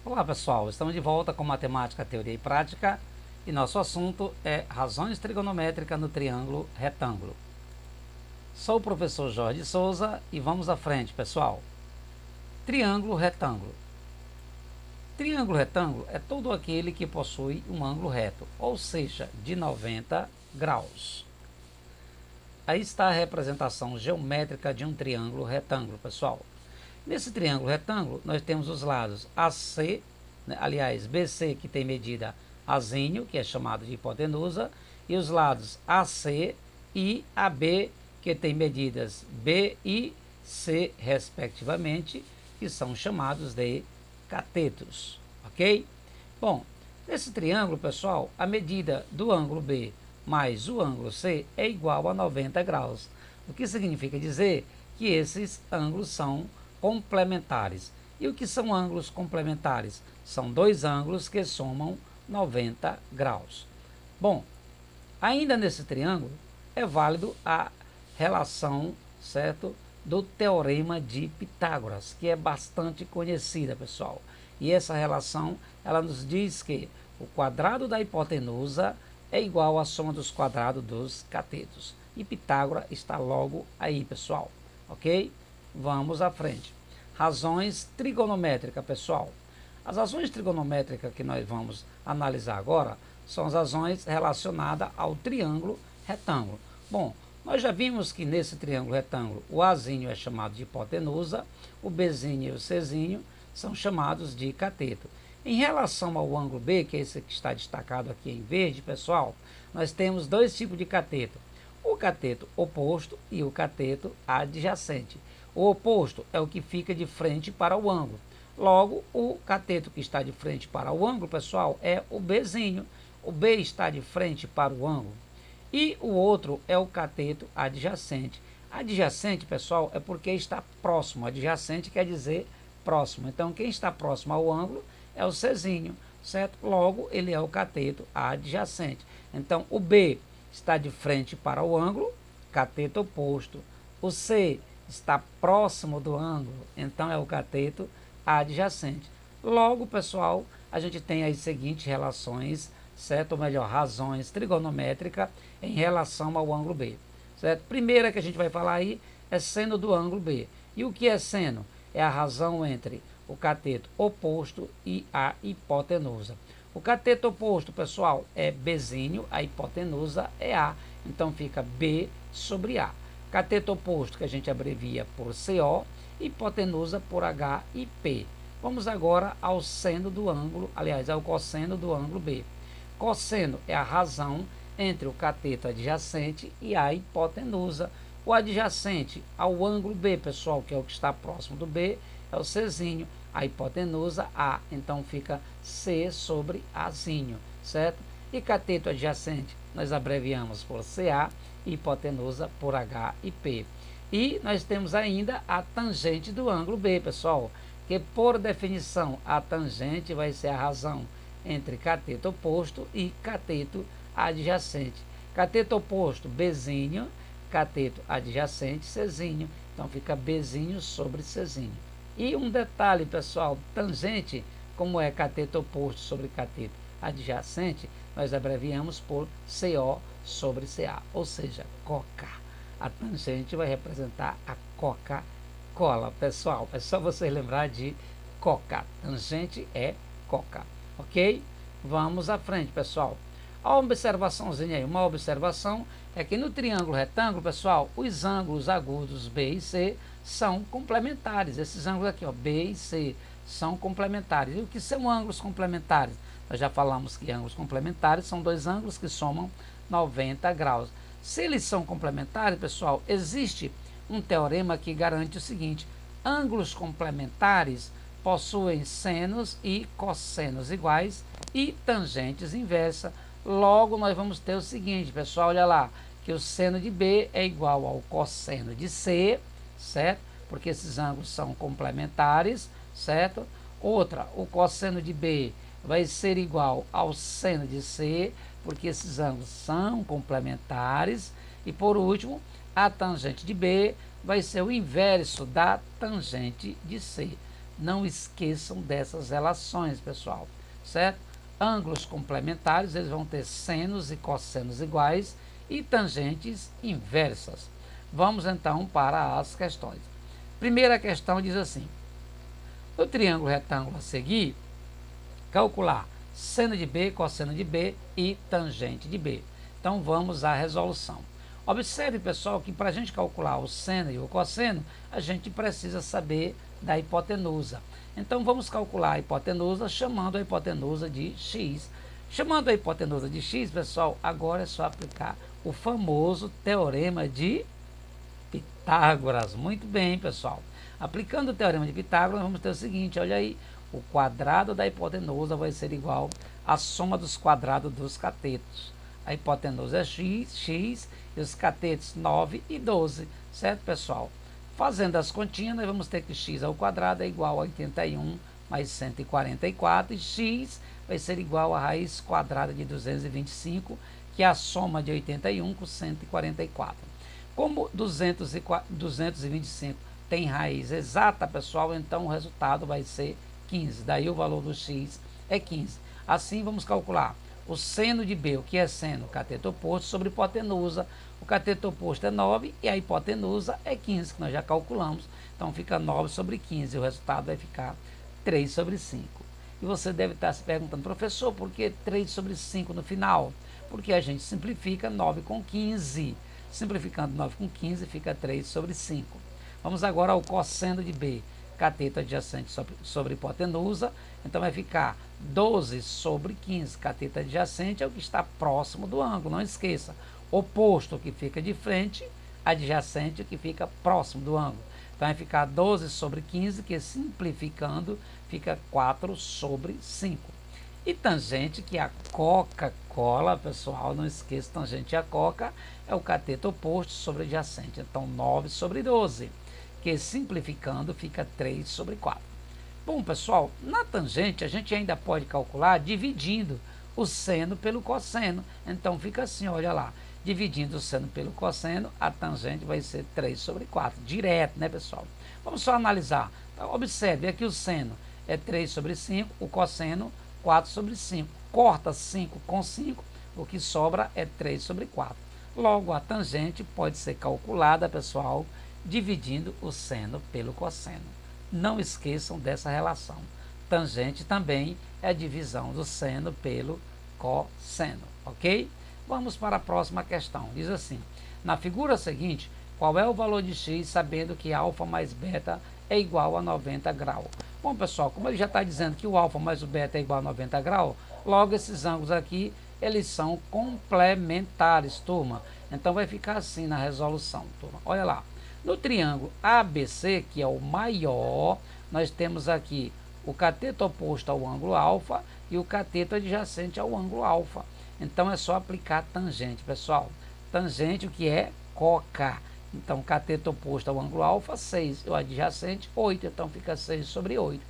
Olá pessoal, estamos de volta com Matemática, Teoria e Prática e nosso assunto é razões trigonométricas no triângulo retângulo. Sou o professor Jorge Souza e vamos à frente, pessoal. Triângulo retângulo. Triângulo retângulo é todo aquele que possui um ângulo reto, ou seja, de 90 graus. Aí está a representação geométrica de um triângulo retângulo, pessoal. Nesse triângulo retângulo, nós temos os lados AC, aliás, BC, que tem medida azinho, que é chamado de hipotenusa, e os lados AC e AB, que tem medidas B e C, respectivamente, que são chamados de catetos, ok? Bom, nesse triângulo, pessoal, a medida do ângulo B mais o ângulo C é igual a 90 graus, o que significa dizer que esses ângulos são complementares. E o que são ângulos complementares? São dois ângulos que somam 90 graus. Bom, ainda nesse triângulo é válido a relação, certo, do Teorema de Pitágoras, que é bastante conhecida, pessoal. E essa relação, ela nos diz que o quadrado da hipotenusa é igual à soma dos quadrados dos catetos. E Pitágoras está logo aí, pessoal. Ok? Vamos à frente. Razões trigonométricas, pessoal. As razões trigonométricas que nós vamos analisar agora são as razões relacionadas ao triângulo retângulo. Bom, nós já vimos que nesse triângulo retângulo o Azinho é chamado de hipotenusa, o Bzinho e o Czinho são chamados de cateto. Em relação ao ângulo B, que é esse que está destacado aqui em verde, pessoal, nós temos dois tipos de cateto. O cateto oposto e o cateto adjacente. O oposto é o que fica de frente para o ângulo. Logo, o cateto que está de frente para o ângulo, pessoal, é o Bzinho. O B está de frente para o ângulo. E o outro é o cateto adjacente. Adjacente, pessoal, é porque está próximo. Adjacente quer dizer próximo. Então, quem está próximo ao ângulo é o Czinho, certo? Logo, ele é o cateto adjacente. Então, o B está de frente para o ângulo, cateto oposto. O C está próximo do ângulo, então é o cateto adjacente. Logo, pessoal, a gente tem as seguintes relações, certo? Ou melhor, razões trigonométricas em relação ao ângulo B, certo? Primeira que a gente vai falar aí é seno do ângulo B. E o que é seno? É a razão entre o cateto oposto e a hipotenusa. O cateto oposto, pessoal, é Bzinho, a hipotenusa é A, então fica B sobre A. Cateto oposto, que a gente abrevia por CO, hipotenusa por H e P. Vamos agora ao seno do ângulo, aliás, ao cosseno do ângulo B. Cosseno é a razão entre o cateto adjacente e a hipotenusa. O adjacente ao ângulo B, pessoal, que é o que está próximo do B, é o Czinho, a hipotenusa A, então fica C sobre Azinho, certo? E cateto adjacente nós abreviamos por CA, e hipotenusa por H e P. E nós temos ainda a tangente do ângulo B, pessoal, que por definição a tangente vai ser a razão entre cateto oposto e cateto adjacente. Cateto oposto, Bzinho, cateto adjacente, Czinho, então fica Bzinho sobre Czinho. E um detalhe, pessoal, tangente, como é cateto oposto sobre cateto adjacente, nós abreviamos por CO sobre CA, ou seja, Coca. A tangente vai representar a Coca-Cola, pessoal. É só você lembrar de Coca. Tangente é Coca, ok? Vamos à frente, pessoal. A observaçãozinha aí, uma observação é que no triângulo retângulo, pessoal, os ângulos agudos B e C são complementares. Esses ângulos aqui, ó, B e C, são complementares. E o que são ângulos complementares? Nós já falamos que ângulos complementares são dois ângulos que somam 90 graus. Se eles são complementares, pessoal, existe um teorema que garante o seguinte: ângulos complementares possuem senos e cossenos iguais e tangentes inversa. Logo, nós vamos ter o seguinte, pessoal, olha lá, que o seno de B é igual ao cosseno de C, certo? Porque esses ângulos são complementares, certo? Outra, o cosseno de B vai ser igual ao seno de C, porque esses ângulos são complementares. E por último, a tangente de B vai ser o inverso da tangente de C. Não esqueçam dessas relações, pessoal, certo? Ângulos complementares, eles vão ter senos e cossenos iguais e tangentes inversas. Vamos então para as questões. Primeira questão diz assim: no triângulo retângulo a seguir, calcular seno de B, cosseno de B e tangente de B. Então vamos à resolução. Observe, pessoal, que para a gente calcular o seno e o cosseno, a gente precisa saber da hipotenusa. Então vamos calcular a hipotenusa chamando a hipotenusa de x. Chamando a hipotenusa de x, pessoal, agora é só aplicar o famoso teorema de Pitágoras. Muito bem, pessoal. Aplicando o teorema de Pitágoras, vamos ter o seguinte, olha aí, o quadrado da hipotenusa vai ser igual à soma dos quadrados dos catetos. A hipotenusa é x e os catetos 9 e 12, certo, pessoal? Fazendo as continhas, nós vamos ter que x ao quadrado é igual a 81 mais 144, e x vai ser igual à raiz quadrada de 225, que é a soma de 81 com 144. Como 225 tem raiz exata, pessoal, então o resultado vai ser 15. Daí o valor do x é 15. Assim, vamos calcular o seno de B, o que é seno? Cateto oposto sobre hipotenusa. O cateto oposto é 9 e a hipotenusa é 15, que nós já calculamos. Então fica 9 sobre 15, o resultado vai ficar 3 sobre 5. E você deve estar se perguntando, professor, por que 3 sobre 5 no final? Porque a gente simplifica 9 com 15. Simplificando 9 com 15 fica 3 sobre 5. Vamos agora ao cosseno de B. Cateto adjacente sobre hipotenusa, então vai ficar 12 sobre 15. Cateto adjacente é o que está próximo do ângulo, não esqueça. Oposto, o que fica de frente, adjacente, o que fica próximo do ângulo. Então vai ficar 12 sobre 15, que simplificando fica 4 sobre 5. E tangente, que é a Coca-Cola, pessoal, não esqueça, tangente a Coca é o cateto oposto sobre adjacente. Então 9 sobre 12. Que simplificando fica 3 sobre 4. Bom, pessoal, na tangente a gente ainda pode calcular dividindo o seno pelo cosseno. Então fica assim, olha lá, dividindo o seno pelo cosseno, a tangente vai ser 3 sobre 4, direto, né, pessoal? Vamos só analisar. Então, observe, aqui o seno é 3 sobre 5, o cosseno 4 sobre 5. Corta 5 com 5, o que sobra é 3 sobre 4. Logo, a tangente pode ser calculada, pessoal, dividindo o seno pelo cosseno. Não esqueçam dessa relação. Tangente também é a divisão do seno pelo cosseno, ok? Vamos para a próxima questão. Diz assim: na figura seguinte, qual é o valor de x sabendo que alfa mais beta é igual a 90 graus? Bom, pessoal, como ele já está dizendo que o alfa mais o beta é igual a 90 graus, logo esses ângulos aqui, eles são complementares, turma. Então vai ficar assim na resolução, turma. Olha lá. No triângulo ABC, que é o maior, nós temos aqui o cateto oposto ao ângulo alfa e o cateto adjacente ao ângulo alfa. Então é só aplicar tangente, pessoal. Tangente, o que é? Coca. Então, cateto oposto ao ângulo alfa, 6. O adjacente, 8. Então fica 6 sobre 8.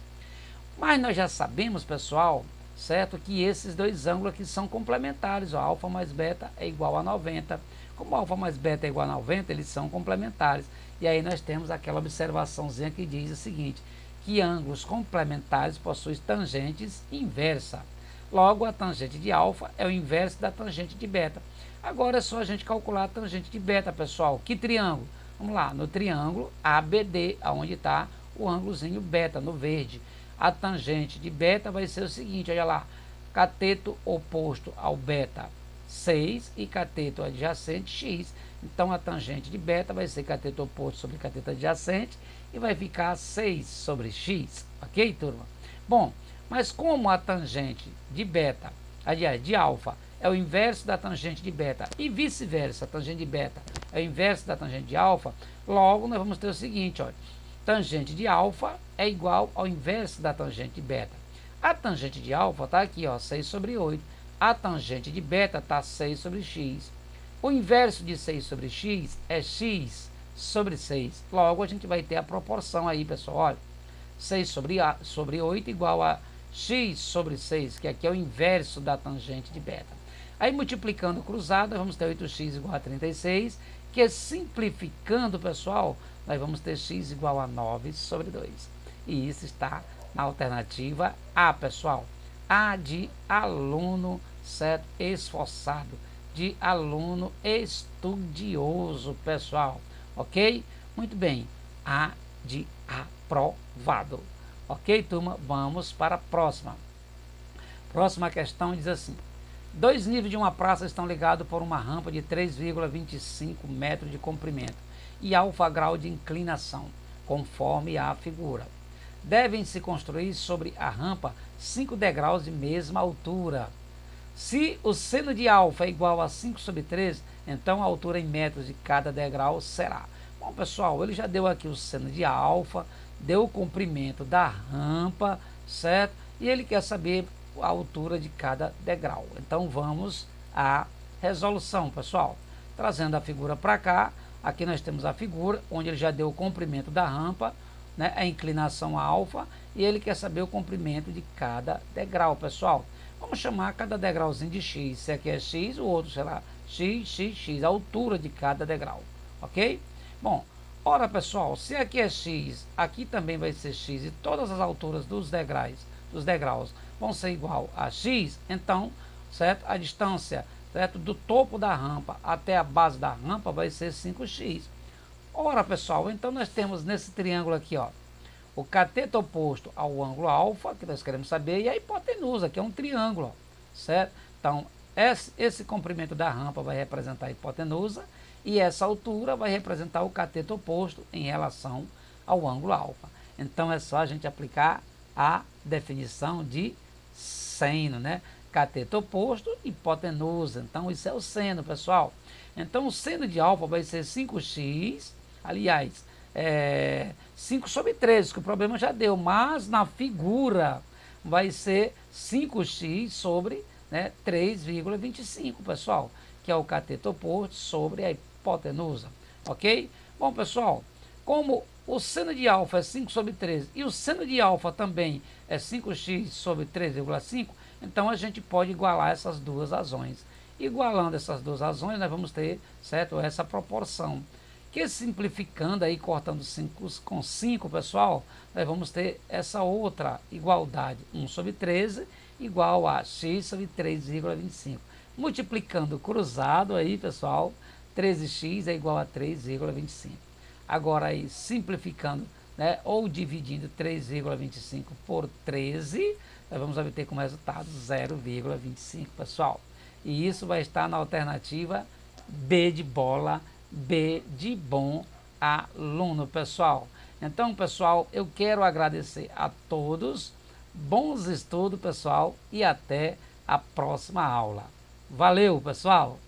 Mas nós já sabemos, pessoal, certo, que esses dois ângulos aqui são complementares. O alfa mais beta é igual a 90. Como alfa mais beta é igual a 90, eles são complementares. E aí nós temos aquela observaçãozinha que diz o seguinte, que ângulos complementares possuem tangentes inversa. Logo, a tangente de alfa é o inverso da tangente de beta. Agora é só a gente calcular a tangente de beta, pessoal. Que triângulo? Vamos lá, no triângulo ABD, onde está o ângulozinho beta, no verde. A tangente de beta vai ser o seguinte, olha lá, cateto oposto ao beta, 6, e cateto adjacente, x. Então, a tangente de beta vai ser cateto oposto sobre cateto adjacente e vai ficar 6 sobre x, ok, turma? Bom, mas como a tangente de beta, aliás, de alfa, é o inverso da tangente de beta e vice-versa, a tangente de beta é o inverso da tangente de alfa, logo nós vamos ter o seguinte, olha, tangente de alfa é igual ao inverso da tangente de beta. A tangente de alfa está aqui, ó, 6 sobre 8. A tangente de beta está 6 sobre x. O inverso de 6 sobre x é x sobre 6. Logo, a gente vai ter a proporção aí, pessoal. Olha, 6 sobre 8 igual a x sobre 6, que aqui é o inverso da tangente de beta. Aí, multiplicando cruzado, vamos ter 8x igual a 36, que simplificando, pessoal, nós vamos ter x igual a 9 sobre 2. E isso está na alternativa A, pessoal. A de aluno, certo? Esforçado, de aluno estudioso, pessoal. Ok? Muito bem. A de aprovado. Ok, turma? Vamos para a próxima. Próxima questão diz assim: dois níveis de uma praça estão ligados por uma rampa de 3,25 metros de comprimento e alfa grau de inclinação, conforme a figura. Devem-se construir sobre a rampa 5 degraus de mesma altura. Se o seno de alfa é igual a 5 sobre 3, então a altura em metros de cada degrau será. Bom, pessoal, ele já deu aqui o seno de alfa, deu o comprimento da rampa, certo? E ele quer saber a altura de cada degrau. Então vamos à resolução, pessoal. Trazendo a figura para cá, aqui nós temos a figura, onde ele já deu o comprimento da rampa, né, a inclinação alfa, e ele quer saber o comprimento de cada degrau, pessoal. Vamos chamar cada degrauzinho de x. Se aqui é x, o outro será x, a altura de cada degrau, ok? Bom, ora, pessoal, se aqui é x, aqui também vai ser x, e todas as alturas dos degraus vão ser igual a x, então, certo? A distância, certo, do topo da rampa até a base da rampa vai ser 5x. Ora, pessoal, então nós temos nesse triângulo aqui, ó, o cateto oposto ao ângulo alfa, que nós queremos saber, e a hipotenusa, que é um triângulo, ó, certo? Então, esse comprimento da rampa vai representar a hipotenusa, e essa altura vai representar o cateto oposto em relação ao ângulo alfa. Então, é só a gente aplicar a definição de seno, né? Cateto oposto, hipotenusa. Então, isso é o seno, pessoal. Então, o seno de alfa vai ser 5x, aliás, 5 sobre 13, que o problema já deu, mas na figura vai ser 5x sobre, né, 3,25, pessoal, que é o cateto oposto sobre a hipotenusa, ok? Bom, pessoal, como o seno de alfa é 5 sobre 13 e o seno de alfa também é 5x sobre 3,5, então a gente pode igualar essas duas razões. Igualando essas duas razões, nós vamos ter, certo, essa proporção. Que simplificando aí, cortando 5 com 5, pessoal, nós vamos ter essa outra igualdade. 1 sobre 13 igual a x sobre 3,25. Multiplicando cruzado aí, pessoal, 13x é igual a 3,25. Agora aí, simplificando, né, ou dividindo 3,25 por 13, nós vamos obter como resultado 0,25, pessoal. E isso vai estar na alternativa B de bola, B de bom aluno, pessoal. Então, pessoal, eu quero agradecer a todos, bons estudos, pessoal, e até a próxima aula. Valeu, pessoal!